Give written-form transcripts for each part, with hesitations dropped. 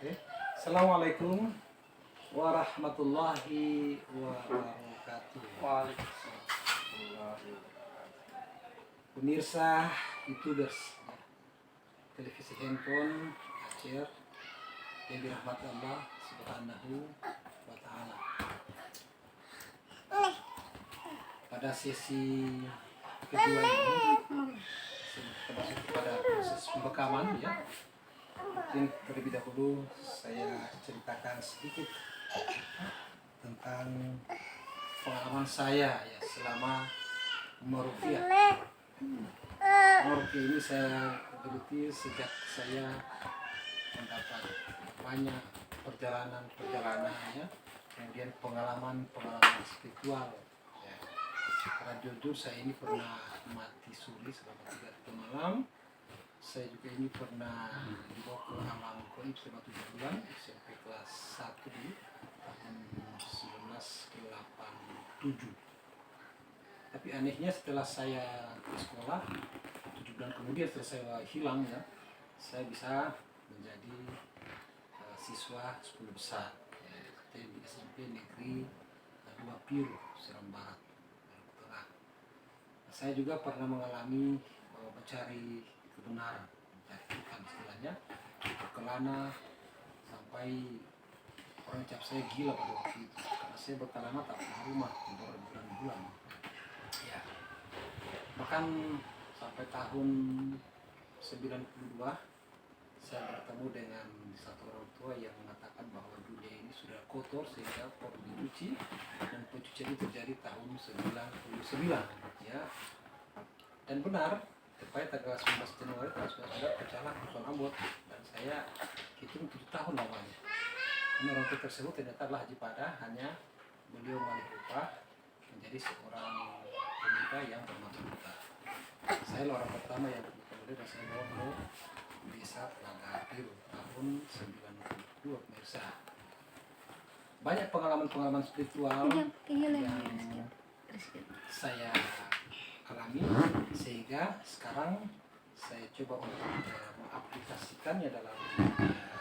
Oke. Assalamualaikum warahmatullahi wabarakatuh. Pemirsa YouTubers, televisi handphone, Aceh yang dirahmati Allah Subhanahu wa Ta'ala. Pada sesi kedua ini, pada proses pembekaman ya. Mungkin terlebih dahulu saya ceritakan sedikit tentang pengalaman saya ya selama meruqyah. Meruqyah ini saya geluti sejak saya mendapat banyak perjalanan ya, kemudian pengalaman spiritual ya. Karena jujur saya ini pernah mati suri selama 3 malam. Saya juga ini pernah dibawa ke alam gaib selama 7 bulan SMP kelas 1 di tahun 1987. Tapi anehnya setelah saya ke sekolah 7 bulan kemudian setelah saya hilang ya, saya bisa menjadi siswa 10 besar ya, di SMP Negeri 2 Piru, Seram Barat, Maluku Tengah. Saya juga pernah mengalami mencari kebenaran, mencari Tuhan istilahnya, berkelana sampai orang cap saya gila pada waktu itu karena saya berkelana tak punya rumah berbulan-bulan ya. Bahkan sampai tahun 92 saya bertemu dengan satu orang tua yang mengatakan bahwa dunia ini sudah kotor sehingga perlu dicuci, dan pencucian itu terjadi tahun 99 ya. Dan benar, tepat tanggal 19 Januari tahun 19 ada pecahlah Rusuhan Ambon, dan saya hitung 7 tahun lamanya. Ini orang tua tersebut ternyata adalah Haji Pada, hanya beliau balik rupa menjadi seorang pemuda yang bermata buta. Saya orang pertama yang kemudian saya bawa ke desa Telaga Biru tahun 92 pemirsa. Banyak pengalaman spiritual yang saya alami sehingga sekarang saya coba untuk mengaplikasikannya dalam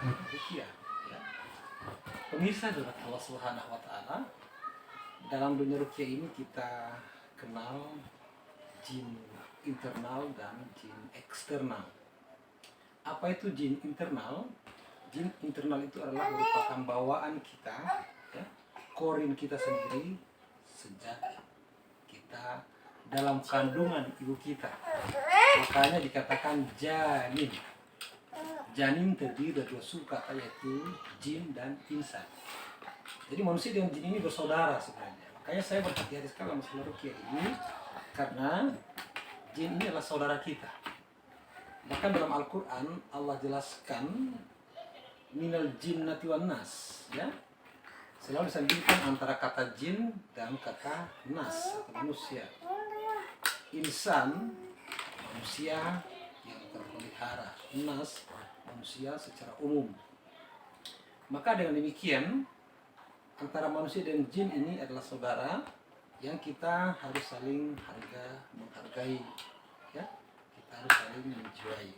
ruqyah ya. Pemirsa dari Allah Subhanahu wa Ta'ala, dalam dunia ruqyah ini kita kenal jin internal dan jin eksternal. Apa itu jin internal? Jin internal itu adalah merupakan bawaan kita ya, korin kita sendiri sejak kita dalam kandungan ibu kita. Makanya dikatakan janin. Janin terdiri dari 2 suku kata, yaitu jin dan insan. Jadi manusia dengan jin ini bersaudara sebenarnya. Makanya saya berhati-hati sekali masalah ruqyah ini, karena jin ini adalah saudara kita. Bahkan dalam Al-Quran Allah jelaskan minal jinnati wan nas ya. Selalu disandingkan antara kata jin dan kata nas atau manusia. Insan manusia yang terpelihara, nas manusia secara umum. Maka dengan demikian antara manusia dan jin ini adalah saudara yang kita harus saling menghargai ya. Kita harus saling menjiwai.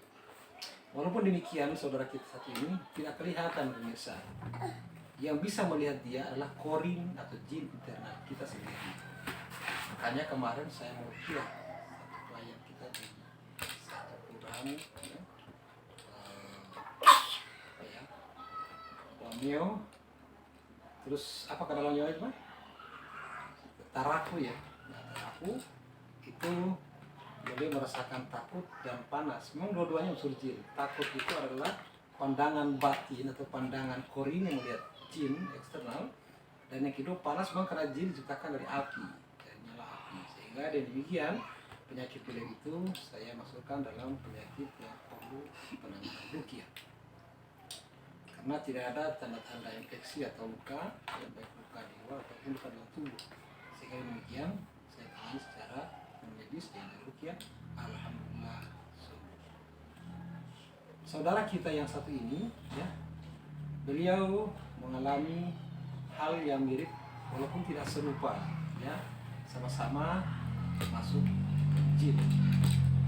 Walaupun demikian saudara kita satu ini tidak kelihatan pemirsa. Yang bisa melihat dia adalah korin atau jin internal kita sendiri. Makanya kemarin saya meruqyah satu klien kita di satu kelurahan ya, Lamio. Terus apa kata Lamio itu, Pak? Taraku ya. Nah, taraku itu boleh merasakan takut dan panas. Memang dua-duanya unsur jin. Takut itu adalah pandangan batin atau pandangan korin yang melihat jin eksternal, dan yang kedua panas memang karena jin diciptakan dari api, dari nyala api. Sehingga dengan demikian penyakit beliau itu saya masukkan dalam penyakit yang perlu penanganan ruqyah. Karena tidak ada tanda-tanda infeksi atau luka, baik luka di luar ataupun luka dalam tubuh. Sehingga demikian saya tangani secara medis dengan ruqyah. Alhamdulillah. Saudara kita yang satu ini ya, beliau mengalami hal yang mirip walaupun tidak serupa ya, sama-sama termasuk jin.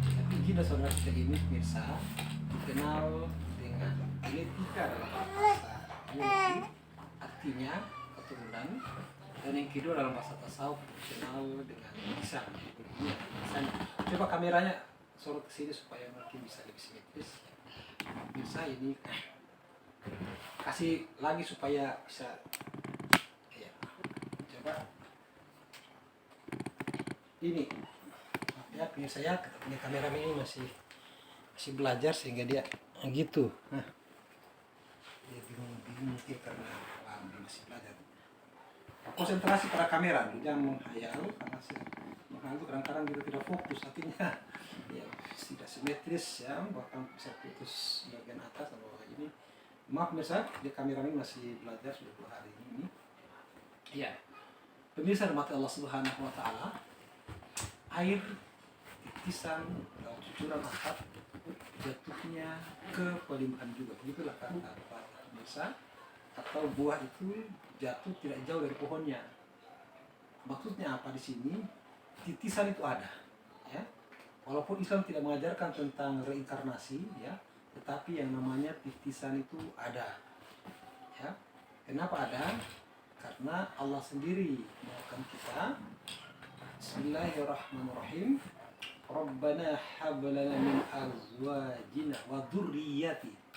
Tapi jin dan saudara kita ini pemirsa dikenal dengan genetika dalam bahasa Murti, artinya keturunan, dan yang kedua dalam bahasa tasawuf dikenal dengan lisan. Coba kameranya sorot ke sini supaya mungkin bisa lebih simetris. Bisa ini kasih lagi supaya bisa ya. Coba ini ya, punya saya punya kamera ini masih belajar sehingga dia gitu. Nah, dia bingung mungkin karena dia masih belajar. Konsentrasi pada kamera, jangan menghayal karena menghayal itu kadang-kadang kita tidak fokus, artinya ya tidak simetris ya, bahkan bisa putus bagian atas atau bawah ini. Maaf pemirsa, di kamera ini masih belajar sudah 2 hari ini. Ya, pemirsa rahmat Allah Subhanahu Wa Taala, air titisan atau cucuran asap jatuhnya ke pelimpahan juga, begitulah kata pemirsa. Atau buah itu jatuh tidak jauh dari pohonnya. Maksudnya apa di sini? Titisan itu ada, ya. Walaupun Islam tidak mengajarkan tentang reinkarnasi, ya, tetapi yang namanya titisan itu ada, ya. Kenapa ada? Karena Allah sendiri mengatakan kita, Bismillahirrahmanirrahim. Rabbana hab lana min azwajina wa dzurriyyati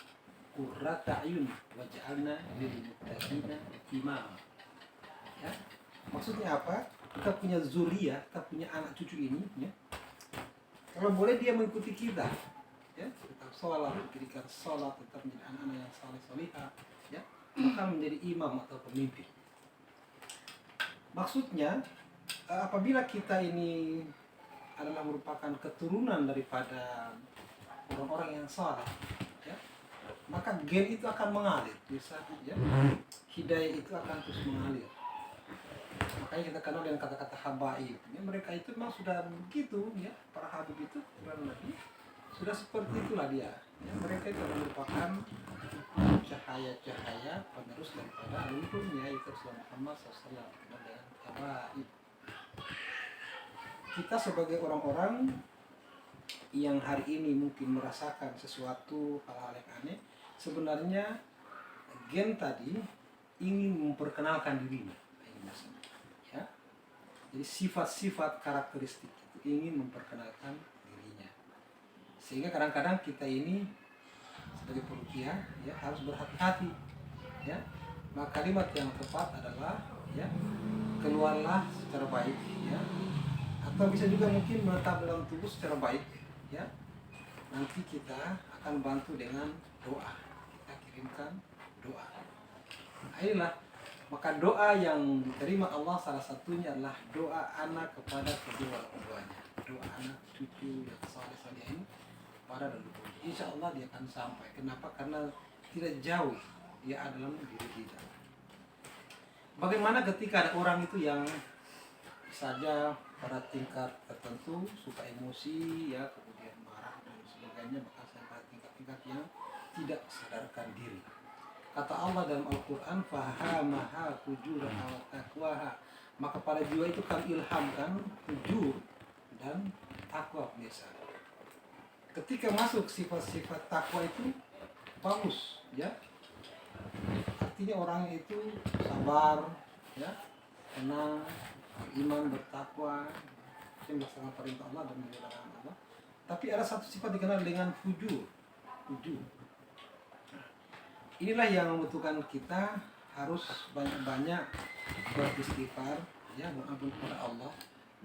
qurrata a'yun waj'alna lil muttaqina imama. Ya. Maksudnya apa? Kita punya zuriyah, kita punya anak cucu ini, ya. Kalau boleh dia mengikuti kita, ya, tetap sholat, dirikan sholat, tetap menjadi anak-anak yang saleh salihah, ya, maka menjadi imam atau pemimpin. Maksudnya apabila kita ini adalah merupakan keturunan daripada orang-orang yang saleh, ya, maka gen itu akan mengalir, bisa, ya, hidayah itu akan terus mengalir. Makanya kita kenal dengan kata-kata habaib, ya, mereka itu memang sudah begitu, ya, para habib itu kurang lebih sudah seperti itulah dia, ya, mereka itu merupakan cahaya-cahaya penerus daripada leluhurnya yaitu Muhammad SAW dengan habaib. Kita sebagai orang-orang yang hari ini mungkin merasakan sesuatu hal-hal yang aneh, sebenarnya gen tadi ingin memperkenalkan dirinya, ya. Jadi sifat-sifat karakteristik itu ingin memperkenalkan dirinya, sehingga kadang-kadang kita ini sebagai peruqyah, ya, harus berhati-hati, ya. Maka kalimat yang tepat adalah, ya, keluarlah secara baik, ya, atau bisa juga mungkin menetap dalam tubuh secara baik, ya. Nanti kita akan bantu dengan doa, kita kirimkan doa. Nah, inilah maka doa yang diterima Allah salah satunya adalah doa anak kepada kedua-duanya, doa anak cucu yang saleh-saleh ini pada leluhur. Insya Allah dia akan sampai. Kenapa? Karena tidak jauh dia ada dalam diri kita. Bagaimana ketika ada orang itu yang saja pada tingkat tertentu suka emosi, ya, kemudian marah dan sebagainya, maka saya pada tingkat-tingkat yang tidak sadarkan diri. Kata Allah dalam Al-Quran, fahamaha fujuraha wa taqwaha, maka pada jiwa itu kami ilhamkan fujur dan takwa biasa. Ketika masuk sifat-sifat takwa itu bagus, ya, artinya orang itu sabar, ya, tenang, beriman, bertakwa, melaksanakan perintah Allah dan menjalankan Allah. Tapi ada satu sifat dikenal dengan fujur. Inilah yang membutuhkan kita harus banyak-banyak beristighfar, ya, mengampun kepada Allah,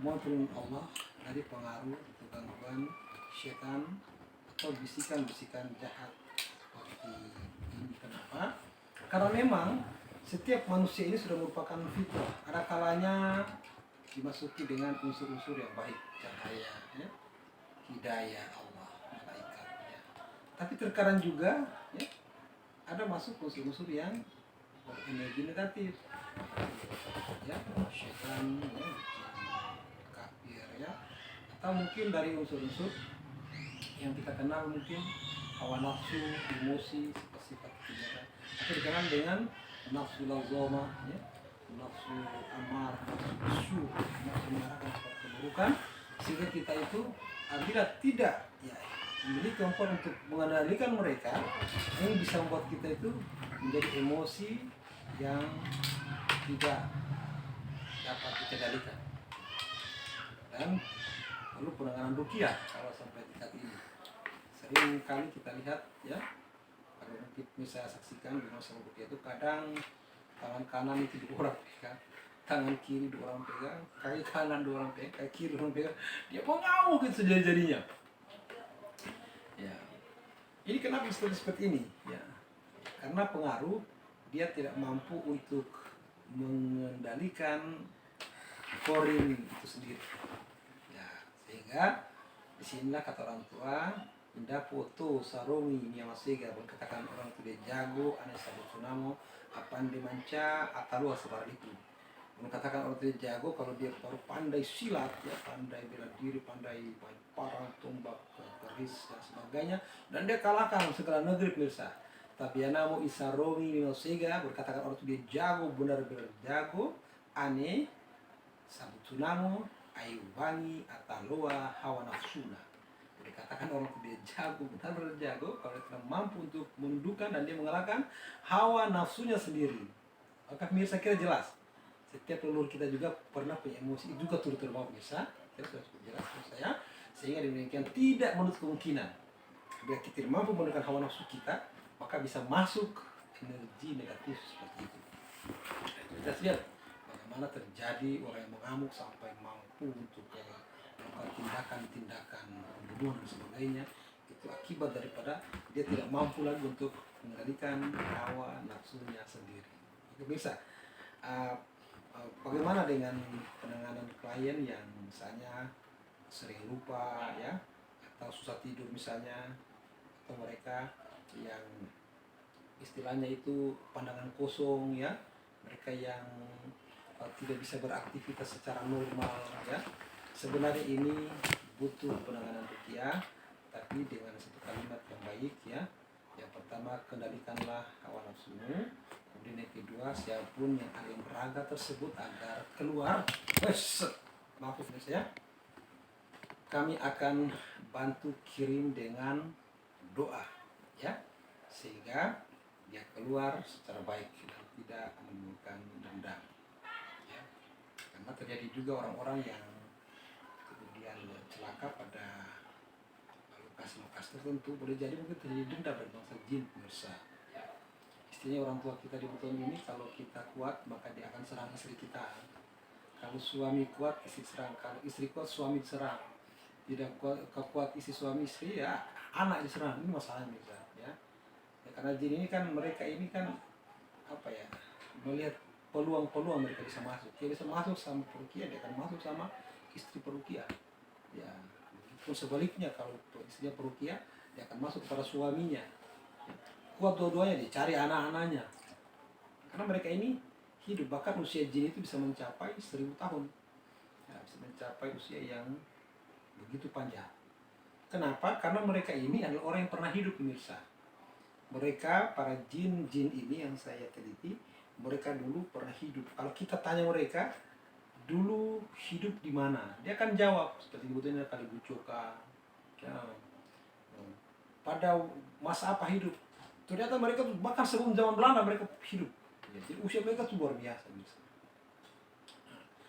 mohon perlindungan Allah dari pengaruh atau gangguan syaitan atau bisikan-bisikan jahat seperti ini. Kenapa? Karena memang setiap manusia ini sudah merupakan fitrah. Ada kalanya dimasuki dengan unsur-unsur yang baik, cahaya, ya, hidayah Allah, malaikatnya. Tapi terkadang juga, ya, ada masuk unsur-unsur yang berenergi negatif, ya, syaitan, ya, kafir, ya, atau mungkin dari unsur-unsur yang kita kenal mungkin hawa nafsu, emosi, sifat-sifat kejahatan, atau dikenal dengan nafsu lazomah, ya, nafsu amar, nafsu mengarahkan kepada keburukan, sehingga kita itu apabila tidak, ya, memiliki kemampuan untuk mengendalikan mereka, ini bisa membuat kita itu menjadi emosi yang tidak dapat dikendalikan. Dan perlu penanganan rukiah kalau sampai tingkat ini. Sering kali kita lihat ya, kalau saya saksikan di masa rukiah itu kadang tangan kanan itu dua orang pegang, tangan kiri dua orang pegang, kaki kanan dua orang pegang, kaki kiri dua orang pegang, dia mengamuk gitu jadinya. Ya, ini kenapa seperti ini? Ya, karena pengaruh dia tidak mampu untuk mengendalikan korin itu sendiri. Ya, sehingga disinilah kata orang tua, indah foto sarungi niya masega berkatakan orang itu dia jago, aneh sabut sunamo, apan dimanca atalua seperti itu. Mengatakan orang itu dia jago kalau dia baru pandai silat, ya pandai bela diri, pandai main parang, tombak, keris dan sebagainya, dan dia kalahkan segala negeri pemirsa. Tapi ya namo isarongi niya masega berkatakan orang itu dia jago, benar-benar jago, aneh sabut sunamo, ayu wangi, atalua, hawa nafsuna. Dikatakan orang itu dia jago, benar-benar jago kalau dia mampu untuk menundukkan dan dia mengalahkan hawa nafsunya sendiri. Maka pemirsa kira jelas, setiap leluhur kita juga pernah punya emosi, itu juga turut terbawa pemirsa. Saya sudah jelas menurut saya, sehingga demikian tidak menutup kemungkinan bila kita tidak mampu menundukkan hawa nafsu kita, maka bisa masuk energi negatif seperti itu. Kita lihat bagaimana terjadi orang yang mengamuk sampai mampu untuk melakukan tindakan-tindakan pembunuhan dan sebagainya. Itu akibat daripada dia tidak mampu lagi untuk mengendalikan hawa nafsunya sendiri. Itu bisa. Bagaimana dengan penanganan klien yang misalnya sering lupa ya, atau susah tidur misalnya, atau mereka yang istilahnya itu pandangan kosong ya, mereka yang tidak bisa beraktivitas secara normal ya. Sebenarnya ini butuh penanganan rukiah, tapi dengan satu kalimat yang baik ya. Yang pertama, kendalikanlah hawa nafsumu. Kemudian yang kedua, siapapun yang ada yang beraga tersebut agar keluar. Maaf ya, kami akan bantu kirim dengan doa ya, sehingga dia keluar secara baik dan tidak menimbulkan dendam ya. Karena terjadi juga orang-orang yang kemudian celaka pada lokasi-lokasi tertentu, boleh jadi mungkin terjadi dendam dari bangsa jin pemirsa. Istilahnya orang tua kita di beton ini, kalau kita kuat maka dia akan serang istri kita. Kalau suami kuat, istri serang. Kalau istri kuat, suami serang. Tidak kuat istri suami istri, ya anak diserang. Ini masalahnya pemirsa ya. Ya, karena jin ini kan, mereka ini kan apa ya, melihat peluang-peluang mereka bisa masuk. Dia bisa masuk sama perukiah, dia akan masuk sama istri perukiah. Ya, pun sebaliknya kalau istrinya perukiah, dia akan masuk kepada suaminya. Kuat dua-duanya, dia cari anak-anaknya. Karena mereka ini hidup, bahkan usia jin itu bisa mencapai 1000 tahun. Ya, bisa mencapai usia yang begitu panjang. Kenapa? Karena mereka ini adalah orang yang pernah hidup pemirsa. Mereka, para jin-jin ini yang saya teliti, mereka dulu pernah hidup. Kalau kita tanya mereka, dulu hidup di mana? Dia akan jawab seperti sebutnya kali bucoka. Ya, pada masa apa hidup? Ternyata mereka bahkan sebelum zaman Belanda mereka hidup. Ya, jadi usia mereka tuh luar biasa.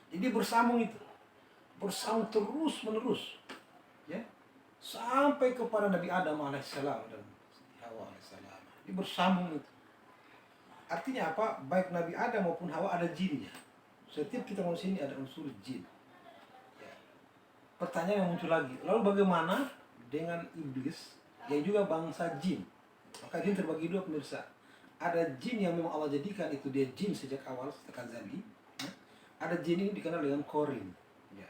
Jadi bersambung itu, bersambung terus menerus, ya, sampai kepada Nabi Adam alaihissalam dan Hawa alaihissalam. Ini bersambung itu. Artinya apa? Baik Nabi Adam maupun Hawa ada jinnya. Setiap kita manusia ini ada unsur jin. Ya. Pertanyaan yang muncul lagi, lalu bagaimana dengan iblis yang juga bangsa jin? Maka jin terbagi dua pemirsa. Ada jin yang memang Allah jadikan itu dia jin sejak awal, sejak azali. Ya. Ada jin ini dikenal dengan korin. Ya.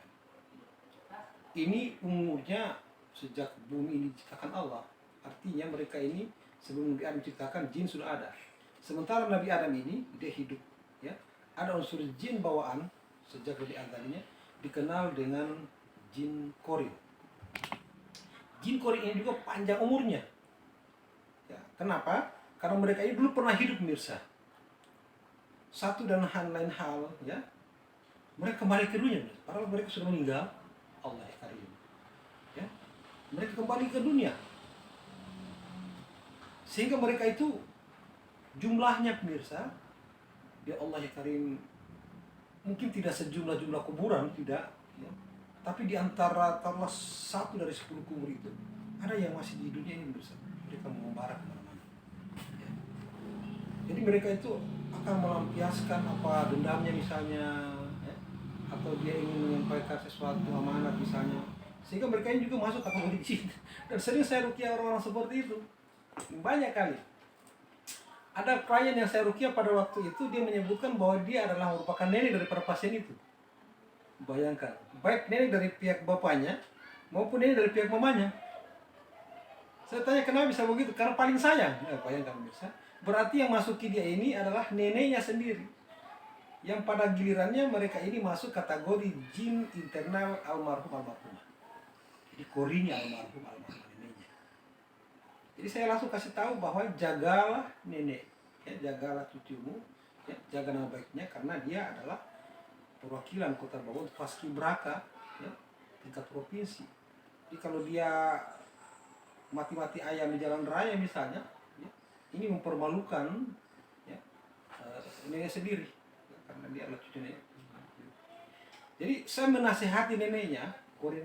Ini umurnya sejak bumi ini diciptakan Allah. Artinya mereka ini sebelum Nabi Adam diciptakan, jin sudah ada. Sementara Nabi Adam ini dia hidup. Ya. Ada unsur jin bawaan sejak dari azalinya dikenal dengan jin korin. Jin korin ini juga panjang umurnya. Ya, kenapa? Karena mereka ini dulu pernah hidup pemirsa. Satu dan lain hal, ya, mereka kembali ke dunia, padahal mereka sudah meninggal. Allah karim, ya, mereka kembali ke dunia, sehingga mereka itu Jumlahnya pemirsa, ya Allah ya Karim, mungkin tidak sejumlah-jumlah kuburan, tidak, ya. Tapi di antara taruhlah 1 dari 10 kubur itu ada yang masih di dunia ini pemirsa. Mereka mengembara kemana-mana. Ya. Jadi mereka itu akan melampiaskan apa dendamnya misalnya, ya, atau dia ingin menyampaikan sesuatu amanat misalnya, sehingga mereka ini juga masuk kategori jin. Dan sering saya ruqyah orang-orang seperti itu, banyak kali. Ada klien yang saya ruqyah pada waktu itu, dia menyebutkan bahwa dia adalah merupakan nenek daripada pasien itu. Bayangkan, baik nenek dari pihak bapaknya maupun nenek dari pihak mamanya. Saya tanya kenapa bisa begitu? Karena paling sayang. Ya, bayangkan bisa. Berarti yang masuki dia ini adalah neneknya sendiri. Yang pada gilirannya mereka ini masuk kategori jin internal almarhumah. Jadi korinya almarhumah neneknya. Jadi saya langsung kasih tahu bahwa jagalah nenek, ya, jagalah cucumu, ya, jaga nama baiknya karena dia adalah perwakilan Kota Bogor paskibraka, ya, tingkat provinsi. Jadi kalau dia mati-mati ayam di jalan raya misalnya, ya, ini mempermalukan, ya, nenek sendiri, ya, karena dia adalah cucu nenek. Jadi saya menasehati neneknya, kori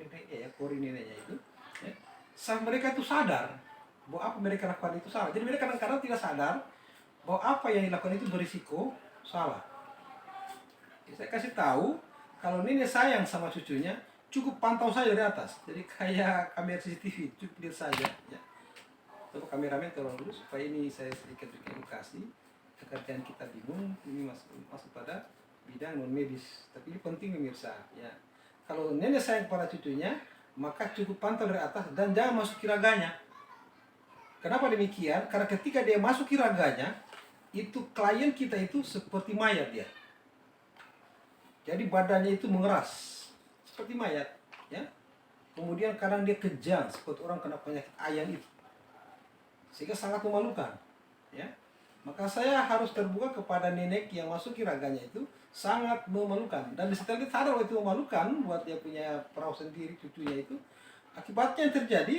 neneknya itu, ya, sampai mereka itu sadar bahwa apa mereka lakukan itu salah. Jadi mereka kadang-kadang tidak sadar bahwa apa yang dilakukan itu berisiko salah. Jadi saya kasih tahu kalau nenek sayang sama cucunya, cukup pantau saja dari atas. Jadi kayak kamera CCTV, cukup lihat saja, ya. Coba kameramen tolong dulu supaya ini saya sedikit edukasi agar jangan kita bingung ini masuk pada bidang non medis. Tapi ini penting pemirsa, ya. Kalau nenek sayang pada cucunya, maka cukup pantau dari atas dan jangan masuk raganya. Kenapa demikian? Karena ketika dia masuk raganya, itu klien kita itu seperti mayat dia. Jadi badannya itu mengeras seperti mayat, ya. Kemudian kadang dia kejang seperti orang kena penyakit ayan itu, sehingga sangat memalukan, ya. Maka saya harus terbuka kepada nenek yang masuk raganya itu sangat memalukan, dan setelah dia sadar bahwa itu memalukan buat dia punya perahu sendiri cucunya itu, akibatnya yang terjadi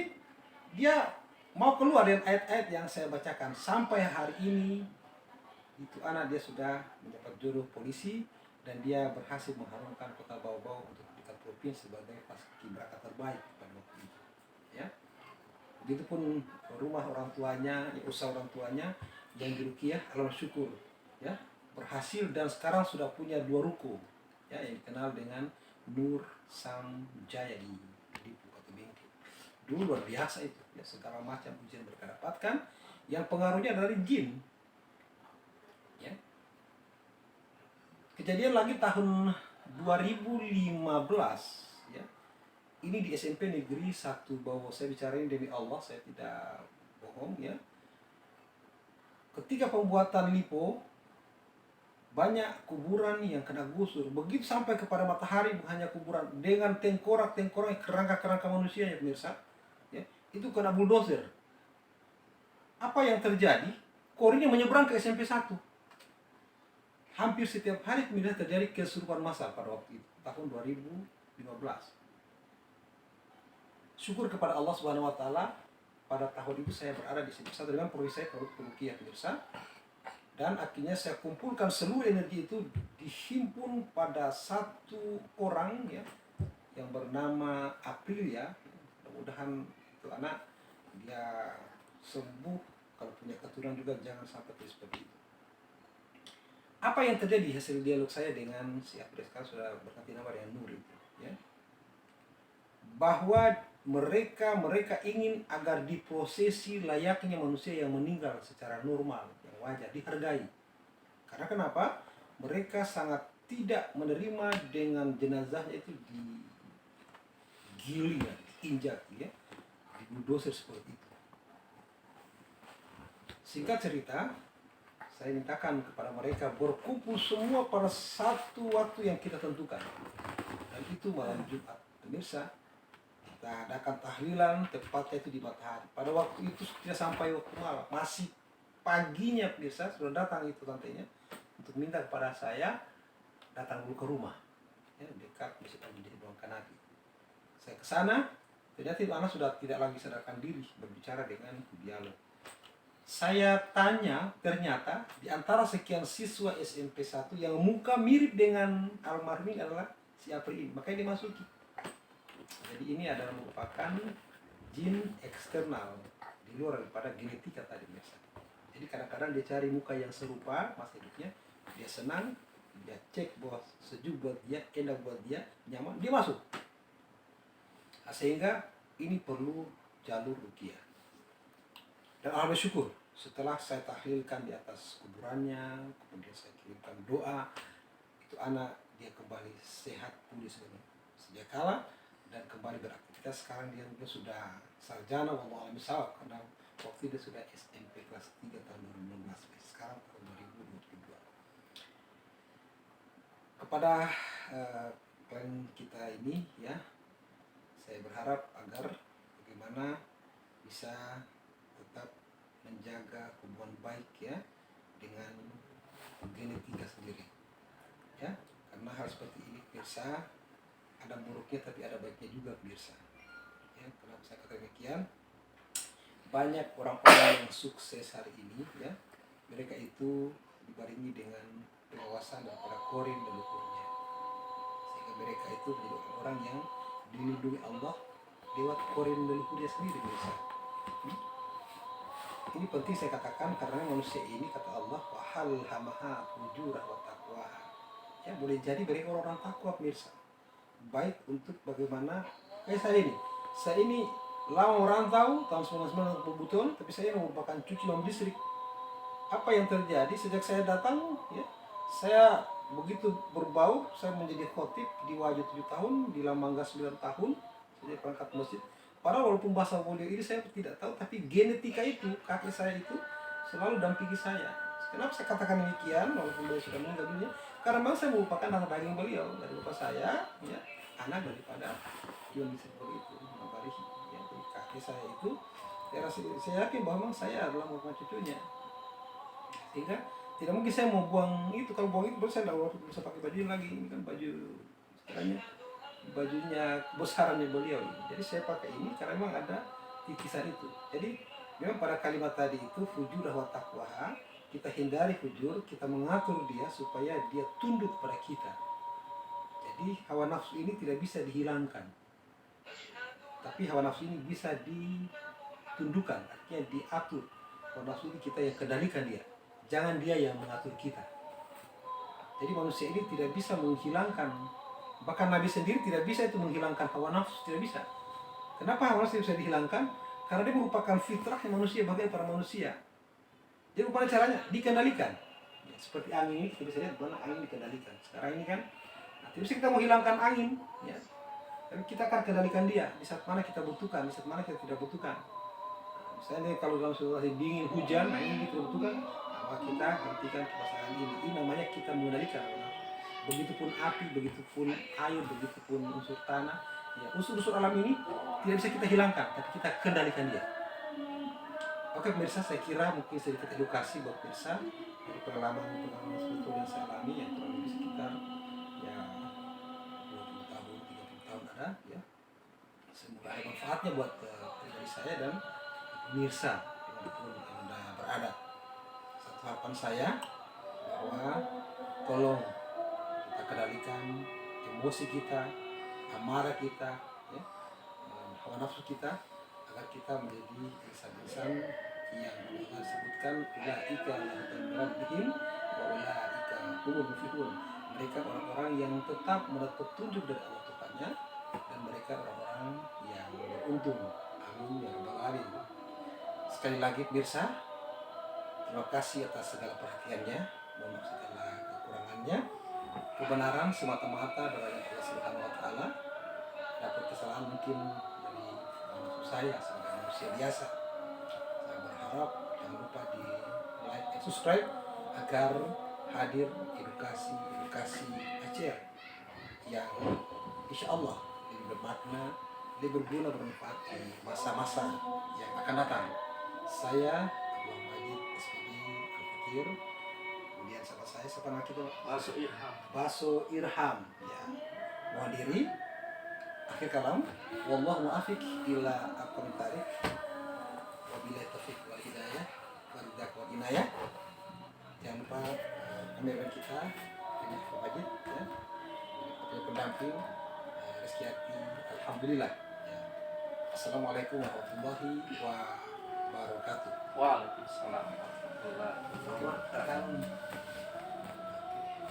dia mau keluar dengan ayat-ayat yang saya bacakan. Sampai hari ini itu anak dia sudah mendapat jodoh polisi dan dia berhasil mengharumkan Kota Bau-Bau untuk tingkat provinsi sebagai paskibraka terbaik pada waktu itu, ya. Begitupun rumah orang tuanya, usaha orang tuanya yang diruqyah, alhamdulillah syukur, ya, berhasil dan sekarang sudah punya 2 ruko, ya, yang dikenal dengan Nur Sam Jaya di Dipu atau Bengkel. Dulu luar biasa itu, ya, segala macam ujian mereka dapatkan yang pengaruhnya dari jin. Kejadian lagi tahun 2015, ya. Ini di SMP Negeri 1 Bau. Saya bicara ini demi Allah, saya tidak bohong, ya. Ketika pembuatan lipo, banyak kuburan yang kena gusur. Begitu sampai kepada matahari, bukan hanya kuburan dengan tengkorak-tengkorak kerangka-kerangka manusia, ya pemirsa, ya, itu kena bulldozer. Apa yang terjadi? Korinya menyeberang ke SMP 1. Hampir setiap hari kemudian terjadi kesurupan massal pada waktu itu, tahun 2015. Syukur kepada Allah Subhanahu wa taala, pada tahun itu saya berada di sini bersama dengan prodi saya Ruqyah pemirsa. Dan akhirnya saya kumpulkan seluruh energi itu dihimpun pada 1 orang, ya, yang bernama April, ya. Mudah-mudahan itu anak dia sembuh, kalau punya keturunan juga jangan sampai seperti itu. Apa yang terjadi hasil dialog saya dengan si April, sekarang sudah berganti nama dengan Nur itu, ya. Bahwa mereka ingin agar diprosesi layaknya manusia yang meninggal secara normal, yang wajar, dihargai. Karena kenapa? Mereka sangat tidak menerima dengan jenazahnya itu digiling, diinjak, ya, di bulldozer seperti itu. Singkat cerita, saya mintakan kepada mereka berkumpul semua pada satu waktu yang kita tentukan, dan itu malam Jumat, pemirsa. Kita adakan tahlilan tepatnya itu di matahari. Pada waktu itu tidak sampai waktu malam, masih paginya pemirsa sudah datang itu tantenya untuk minta kepada saya datang dulu ke rumah, ya, dekat Masjid Al-Jiddah Bang Kanaki. Saya ke sana, ternyata itu anak sudah tidak lagi sadarkan diri berbicara dengan dialog. saya tanya, ternyata di antara sekian siswa SMP 1 yang muka mirip dengan almarhum ini adalah si Apri ini, makanya dimasuki. Jadi ini adalah merupakan jin eksternal di luar daripada genetika tadi biasa. Jadi kadang-kadang dia cari muka yang serupa masa hidupnya, dia senang, dia cek bahwa sejuk buat dia, enak buat dia, nyaman, dia masuk. Nah, sehingga ini perlu jalur ruqyah. Dan alhamdulillah syukur, setelah saya tahlilkan di atas kuburannya, kemudian saya kirimkan doa, itu anak dia kembali sehat pulih sejak kala dan kembali beraktivitas. Sekarang dia sudah sarjana, wallahu a'lam bishawab, karena waktu dia sudah SMP kelas 3 tahun 2016, sekarang tahun 2022. Kepada klien kita ini ya, saya berharap agar bagaimana bisa tetap menjaga hubungan baik ya dengan genetika sendiri ya, karena hal seperti ini pemirsa ada buruknya tapi ada baiknya juga pemirsa ya. Kenapa saya katakan demikian? Banyak orang-orang yang sukses hari ini ya, mereka itu dibarengi dengan pengawasan daripada korin dan leluhurnya, sehingga mereka itu menjadi orang yang dilindungi Allah lewat korin dan leluhurnya sendiri pemirsa. Ini penting saya katakan karena manusia ini kata Allah wahal hamaha fujurah wa taqwaha. Ya, boleh jadi mereka orang-orang takwa pemirsa. Baik untuk bagaimana kayak saya ini. Saya ini lama merantau tahun 1999 ke Buton, tapi saya merupakan cuci lom listrik. Apa yang terjadi sejak saya datang ya, saya begitu berbau, saya menjadi khotib di Wajah 7 tahun, di Lamangga 9 tahun, saya perangkat masjid. Padahal walaupun bahasa beliau ini saya tidak tahu, tapi genetika itu, kakek saya itu selalu dampingi saya. Kenapa saya katakan demikian walaupun beliau sudah meninggal dunia? Karena memang saya merupakan anak daging beliau, dari bapak saya, ya, anak daripada yang disebut itu, Mabarihi. Ya, jadi kakek saya itu, saya yakin bahwa memang saya adalah merupakan cucunya. Sehingga tidak mungkin saya mau buang itu, kalau buang itu baru saya tidak bisa pakai baju lagi. Ini kan baju istilahnya bajunya besarannya beliau ini. Jadi saya pakai ini karena memang ada titisan itu. Jadi memang pada kalimat tadi itu fujurah wa taqwaha, kita hindari fujur, kita mengatur dia supaya dia tunduk pada kita. Jadi hawa nafsu ini tidak bisa dihilangkan, tapi hawa nafsu ini bisa ditundukkan, artinya diatur. Hawa nafsu ini kita yang kendalikan dia, jangan dia yang mengatur kita. Jadi manusia ini tidak bisa menghilangkan, bahkan Nabi sendiri tidak bisa itu menghilangkan hawa nafsu, tidak bisa. Kenapa hawa nafsu bisa dihilangkan? Karena dia merupakan fitrah yang manusia, bagian para manusia. Jadi bagaimana caranya? Dikendalikan. Ya, seperti angin ini, kita bisa lihat bagaimana angin dikendalikan. Sekarang ini kan, tidak bisa kita menghilangkan angin, ya. Tapi kita akan kendalikan dia di saat mana kita butuhkan, di saat mana kita tidak butuhkan. Nah, misalnya kalau dalam situasi dingin, hujan, nah ini kita butuhkan, maka kita hentikan kipas angin ini. Ini namanya kita mengendalikan. Begitupun api, begitupun air, begitupun unsur tanah, ya, unsur-unsur alam ini tidak bisa kita hilangkan, tapi kita kendalikan dia. Oke pemirsa, saya kira mungkin sedikit edukasi buat pemirsa dari pengalaman sebetulnya yang saya alami yang kurang lebih sekitar ya 20 tahun, 30 tahun ada ya. Semoga ada manfaatnya buat pribadi saya dan pemirsa dimanapun Anda berada. Satu harapan saya bahwa tolong kita kendalikan emosi kita, amarah kita, ya, hawa nafsu kita, agar kita menjadi insan-insan yang Allah sebutkan ulaika lahum rabbihim wa ulaika humul muflihun. Mereka orang-orang yang tetap mendapat petunjuk dari Allah Tuhannya, dan mereka orang-orang yang beruntung. Amin ya rabbal alamin. Sekali lagi pemirsa, terima kasih atas segala perhatiannya, mohon maaf segala kekurangannya. Kebenaran semata-mata dari Allah Subhanahu wa taala. Dapat kesalahan mungkin dari maksud saya sebagai manusia biasa. Saya berharap jangan lupa di like dan subscribe agar hadir edukasi Aceh yang insya Allah lebih bermakna, lebih berguna, bermanfaat di masa-masa yang akan datang. Saya Abdullah Majid SPD Al-Fakir. Kemudian sama saya siapa nama kita? Baso Irham ya. Mohon diri. Akhir kalam, wallahu muwaffiq ila aqwamit thariq. Wabillahi taufiq wal hidayah. Walidah Inayah. Jangan lupa kameramen kita ini Fawajid ya, pendamping Rizky Ati. Alhamdulillah ya. Assalamualaikum warahmatullahi wabarakatuh. Waalaikumsalam warahmatullahi wabarakatuh. Akan